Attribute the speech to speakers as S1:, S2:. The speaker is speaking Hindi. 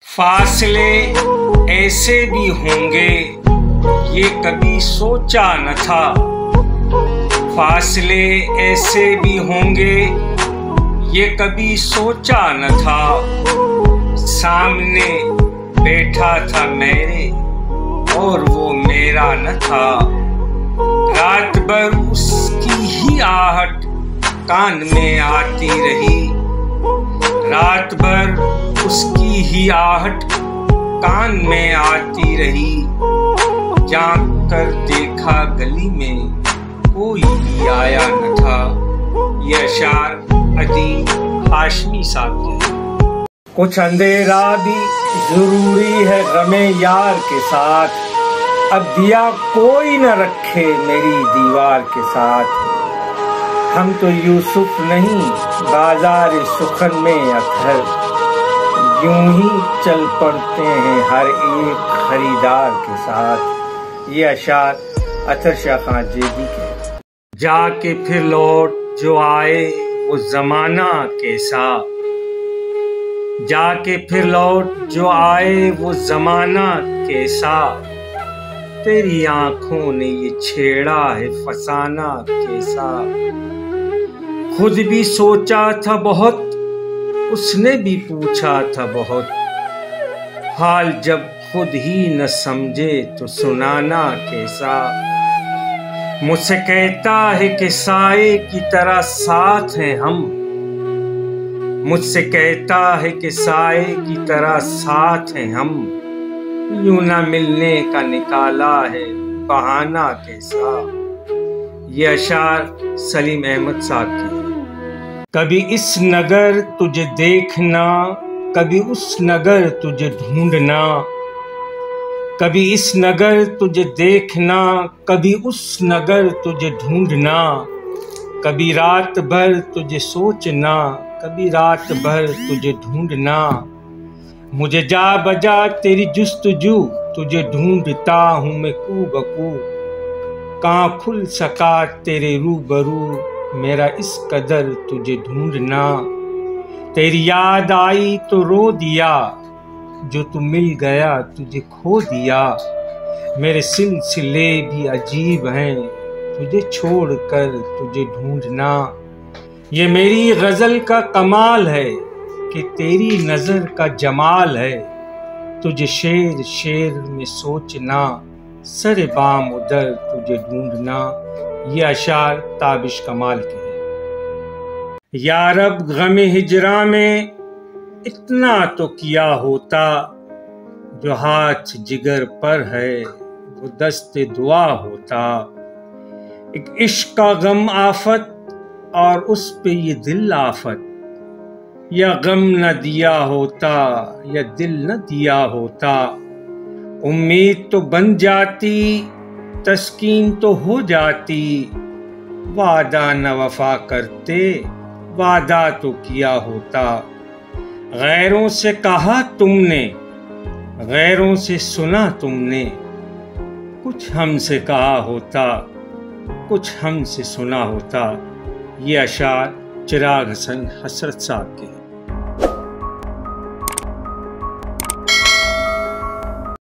S1: फासले ऐसे भी होंगे ये कभी सोचा न था। फासले ऐसे भी होंगे ये कभी सोचा न था। सामने बैठा था मेरे और वो मेरा न था। रात भर उसकी ही आहट कान में आती रही। रात भर उसकी ही आहट कान में आती रही। जाग कर देखा गली में कोई भी आया न था। यह अशार अदीब हाशमी साहब के।
S2: कुछ अंधेरा भी जरूरी है गमे यार के साथ। अब दिया कोई न रखे मेरी दीवार के साथ। हम तो यूसुफ नहीं बाजार सुखन में अत्हर। यूं ही चल पड़ते हैं हर एक खरीदार के साथ। ये अशार अतर शाह खान जेबी के।
S1: जाके फिर लौट जो आए वो जमाना कैसा। जाके फिर लौट जो आए वो जमाना कैसा। तेरी आंखों ने ये छेड़ा है फसाना कैसा। खुद भी सोचा था बहुत उसने भी पूछा था बहुत। हाल जब खुद ही न समझे तो सुनाना कैसा। मुझसे कहता है कि साए की तरह साथ हैं हम। मुझसे कहता है कि साए की तरह साथ हैं हम। यूं ना मिलने का निकाला है बहाना कैसा। ये अशार सलीम अहमद साहब की। कभी इस नगर तुझे देखना कभी उस नगर तुझे ढूंढना। कभी इस नगर तुझे देखना कभी उस नगर तुझे ढूंढना। कभी रात भर तुझे सोचना कभी रात भर तुझे ढूंढना। मुझे जा बजा तेरी जुस्तजू तुझे ढूंढता हूँ मैं कू बकू। कहाँ खुल सका तेरे रूबरू मेरा इस कदर तुझे ढूंढना। तेरी याद आई तो रो दिया जो तू मिल गया तुझे खो दिया। मेरे सिलसिले भी अजीब हैं तुझे छोड़कर तुझे ढूंढना। ये मेरी गजल का कमाल है कि तेरी नजर का जमाल है। तुझे शेर शेर में सोचना सरे बाम उधर तुझे ढूंढना। ये अशार ताबिश कमाल के हैं। यारब गमे हिजरा में इतना तो किया होता। जो हाथ जिगर पर है वो दस्ते दुआ होता। एक इश्क का गम आफत और उस पे ये दिल आफत। या गम न दिया होता या दिल न दिया होता। उम्मीद तो बन जाती तस्कीन तो हो जाती। वादा न वफा करते वादा तो किया होता। गैरों से कहा तुमने गैरों से सुना तुमने। कुछ हमसे कहा होता कुछ हमसे सुना होता। ये अशार चिराग हसन हसरत साहब के।